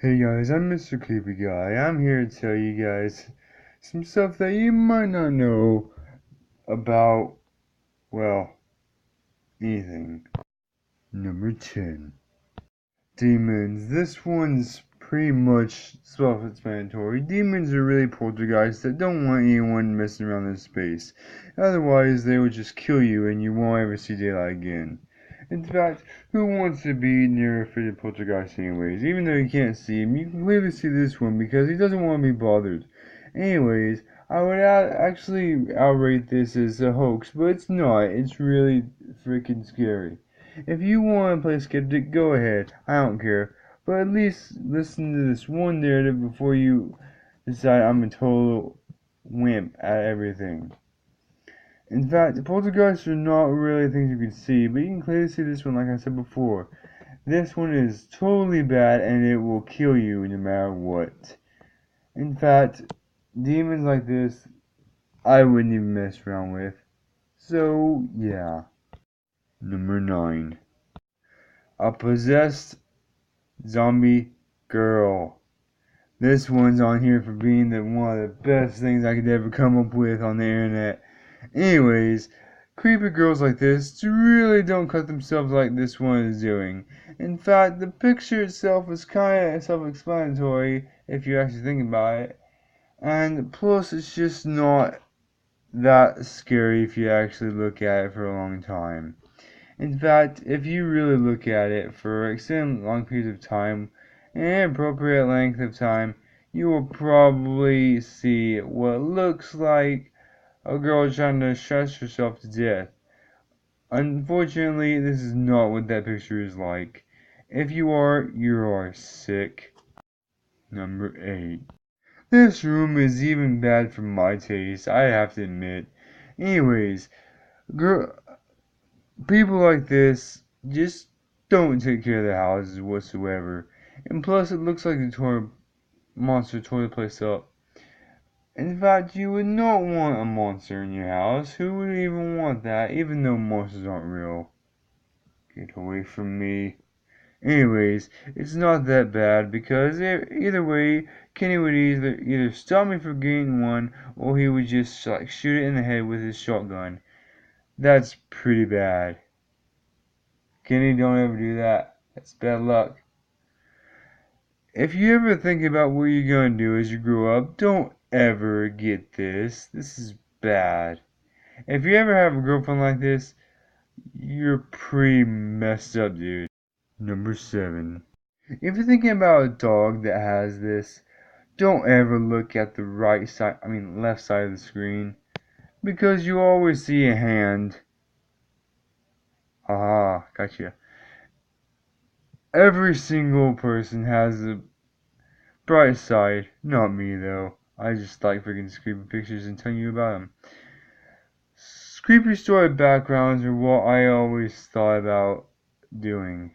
Hey guys, I'm Mr. Creepy Guy. I'm here to tell you guys some stuff that you might not know about, well, anything. Number 10. Demons. This one's pretty much self-explanatory. Demons are really poltergeists that don't want anyone messing around in space. Otherwise, they would just kill you and you won't ever see daylight again. In fact, who wants to be near a faded poltergeist anyways? Even though you can't see him, you can clearly see this one because he doesn't want to be bothered. Anyways, I would actually outrate this as a hoax, but it's not. It's really freaking scary. If you want to play skeptic, go ahead. I don't care. But at least listen to this one narrative before you decide I'm a total wimp at everything. In fact, poltergeists are not really things you can see, but you can clearly see this one like I said before. This one is totally bad and it will kill you no matter what. In fact, demons like this, I wouldn't even mess around with. So, yeah. Number 9. A possessed zombie girl. This one's on here for being one of the best things I could ever come up with on the internet. Anyways, creepy girls like this really don't cut themselves like this one is doing. In fact, the picture itself is kind of self-explanatory if you actually think about it. And plus, it's just not that scary if you actually look at it for a long time. In fact, if you really look at it for extended long periods of time, an appropriate length of time, you will probably see what looks like a girl trying to stress herself to death. Unfortunately, this is not what that picture is like. If you are sick. Number 8. This room is even bad for my taste, I have to admit. Anyways, people like this just don't take care of their houses whatsoever. And plus, it looks like the monster tore the place up. In fact, you would not want a monster in your house. Who would even want that, even though monsters aren't real? Get away from me. Anyways, it's not that bad because either way, Kenny would either stop me from getting one or he would just like shoot it in the head with his shotgun. That's pretty bad. Kenny, don't ever do that. That's bad luck. If you ever think about what you're gonna do as you grow up, don't ever get this. This is bad. If you ever have a girlfriend like this, you're pretty messed up, dude. Number 7. If you're thinking about a dog that has this, don't ever look at the left side of the screen, because you always see a hand. Haha, gotcha. Every single person has a bright side. Not me, though. I just like freaking creepy pictures and telling you about them. Creepy story backgrounds are what I always thought about doing.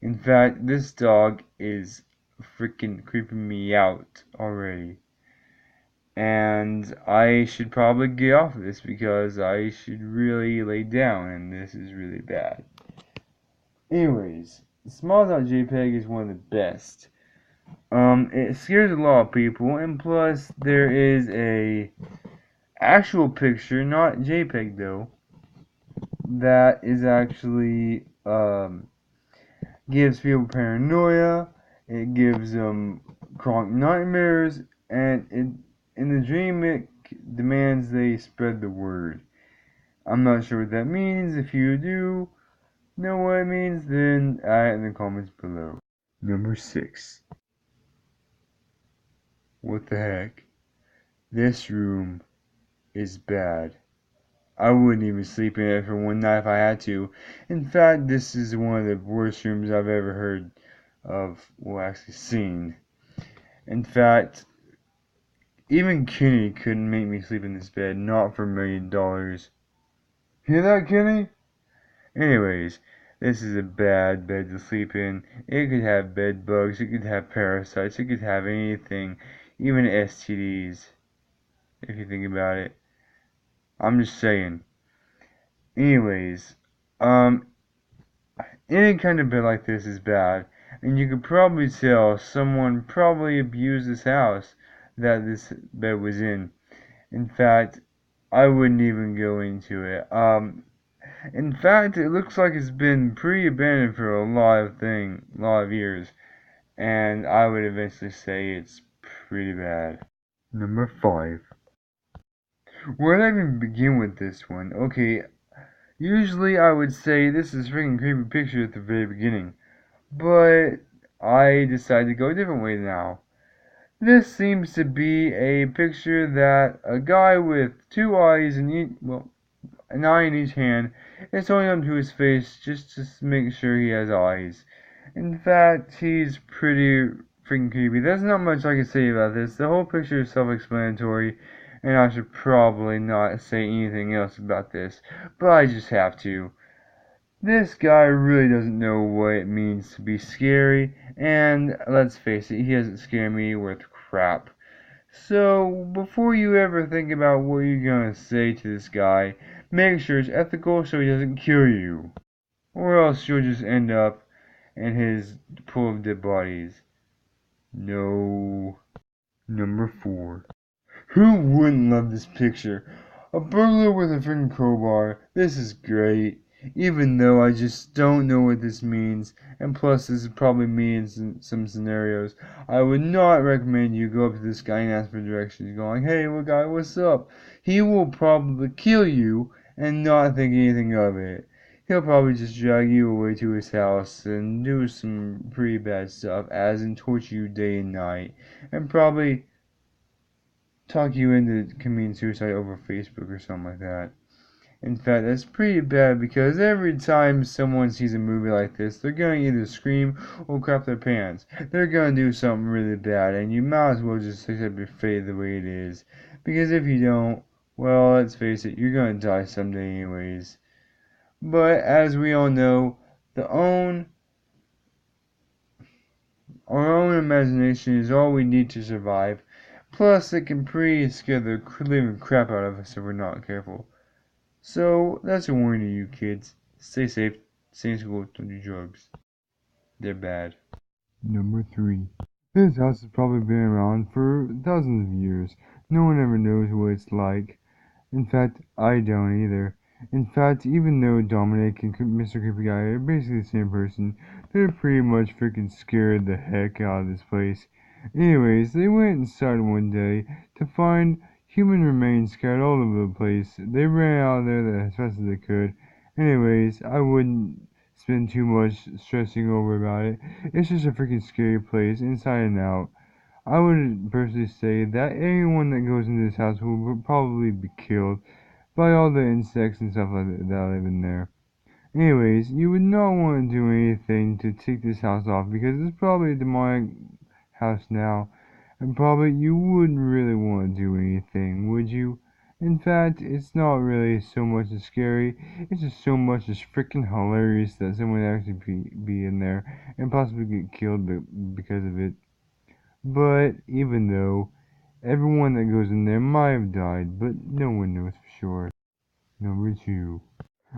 In fact, this dog is freaking creeping me out already. And I should probably get off of this because I should really lay down and this is really bad. Anyways, small.jpg is one of the best. It scares a lot of people, and plus there is a actual picture, not JPEG though, that is actually gives people paranoia. It gives them chronic nightmares, and in the dream it demands they spread the word. I'm not sure what that means. If you do know what it means, then add it in the comments below. Number 6. What the heck? This room is bad. I wouldn't even sleep in it for one night if I had to. In fact, this is one of the worst rooms I've ever heard of, well, actually seen. In fact, even Kenny couldn't make me sleep in this bed, not for $1,000,000. Hear that, Kenny? Anyways, this is a bad bed to sleep in. It could have bed bugs, it could have parasites, it could have anything, even STDs, if you think about it. I'm just saying. Anyways, any kind of bed like this is bad. And you could probably tell someone probably abused this house that this bed was in. In fact, I wouldn't even go into it. In fact, it looks like it's been pretty abandoned for a lot of years, and I would eventually say it's pretty bad. Number 5. Where did I even begin with this one? Okay, usually I would say this is freaking creepy picture at the very beginning, but I decided to go a different way now. This seems to be a picture that a guy with two eyes in each, well, an eye in each hand is holding up to his face just to make sure he has eyes. In fact, he's pretty freaking creepy. There's not much I can say about this. The whole picture is self-explanatory, and I should probably not say anything else about this, but I just have to. This guy really doesn't know what it means to be scary, and let's face it, he doesn't scare me worth crap. So, before you ever think about what you're gonna say to this guy, make sure it's ethical so he doesn't kill you. Or else you'll just end up in his pool of dead bodies. No. Number 4. Who wouldn't love this picture? A burglar with a freaking crowbar. This is great. Even though I just don't know what this means, and plus this is probably me in some scenarios, I would not recommend you go up to this guy and ask for directions going, hey, guy, what's up? He will probably kill you and not think anything of it. He'll probably just drag you away to his house and do some pretty bad stuff, as in torture you day and night, and probably talk you into committing suicide over Facebook or something like that. In fact, that's pretty bad because every time someone sees a movie like this, they're gonna either scream or crap their pants. They're gonna do something really bad, and you might as well just accept your fate the way it is. Because if you don't, well, let's face it, you're gonna die someday anyways. But as we all know, the own our own imagination is all we need to survive. Plus, it can pretty scare the living crap out of us if we're not careful. So, that's a warning to you kids. Stay safe, stay in school, don't do drugs. They're bad. Number 3. This house has probably been around for thousands of years. No one ever knows what it's like. In fact, I don't either. In fact, even though Dominic and Mr. Creepy Guy are basically the same person, they're pretty much freaking scared the heck out of this place. Anyways, they went inside one day to find human remains scattered all over the place. They ran out of there as fast as they could. Anyways, I wouldn't spend too much stressing over about it. It's just a freaking scary place, inside and out. I would personally say that anyone that goes into this house will probably be killed by all the insects and stuff like that live in there. Anyways, you would not want to do anything to take this house off because it's probably a demonic house now, and probably you wouldn't really want to do anything, would you? In fact, it's not really so much as scary, it's just so much as freaking hilarious that someone would actually be in there and possibly get killed because of it. But even though everyone that goes in there might have died, but no one knows for sure. Number 2.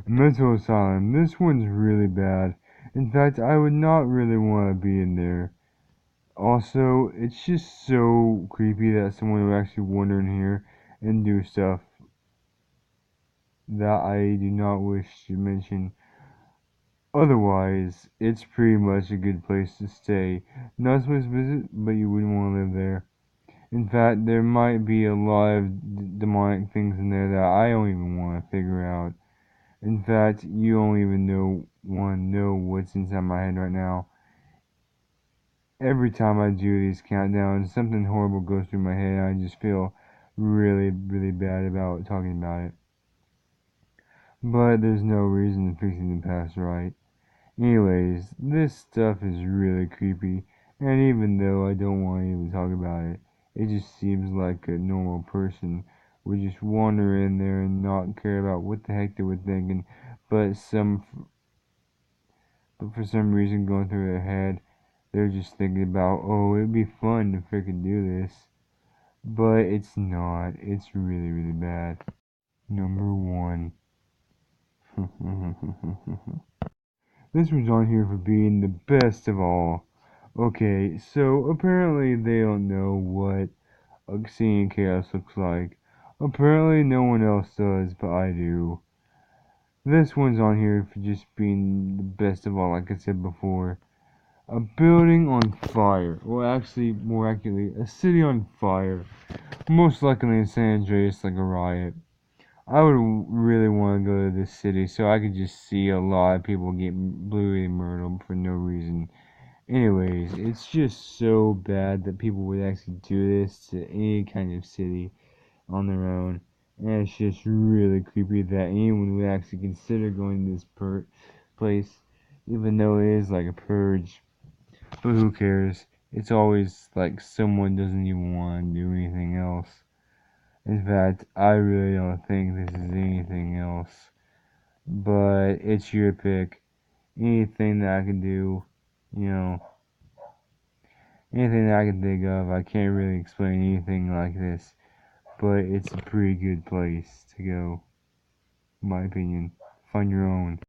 Mental Asylum. This one's really bad. In fact, I would not really want to be in there. Also, it's just so creepy that someone would actually wander in here and do stuff that I do not wish to mention. Otherwise, it's pretty much a good place to stay. Not supposed to visit, but you wouldn't want to live there. In fact, there might be a lot of demonic things in there that I don't even want to figure out. In fact, you don't even want to know what's inside my head right now. Every time I do these countdowns, something horrible goes through my head, and I just feel really, really bad about talking about it. But there's no reason to fixing the past, right? Anyways, this stuff is really creepy, and even though I don't want to even talk about it, it just seems like a normal person would just wander in there and not care about what the heck they were thinking, but for some reason going through their head, they're just thinking about, oh, it'd be fun to freaking do this. But it's not. It's really, really bad. Number 1. This one's on here for being the best of all. Okay, so apparently they don't know what Obsidian Chaos looks like. Apparently no one else does, but I do. This one's on here for just being the best of all, like I said before. A building on fire. Well, actually, more accurately, a city on fire. Most likely in San Andreas, like a riot. I would really want to go to this city so I could just see a lot of people get brutally murdered for no reason. Anyways, it's just so bad that people would actually do this to any kind of city on their own. And it's just really creepy that anyone would actually consider going to this place, even though it is like a purge. But who cares? It's always like someone doesn't even want to do anything else. In fact, I really don't think this is anything else. But it's your pick. Anything that I can do, you know, anything that I can think of, I can't really explain anything like this. But it's a pretty good place to go, in my opinion. Find your own.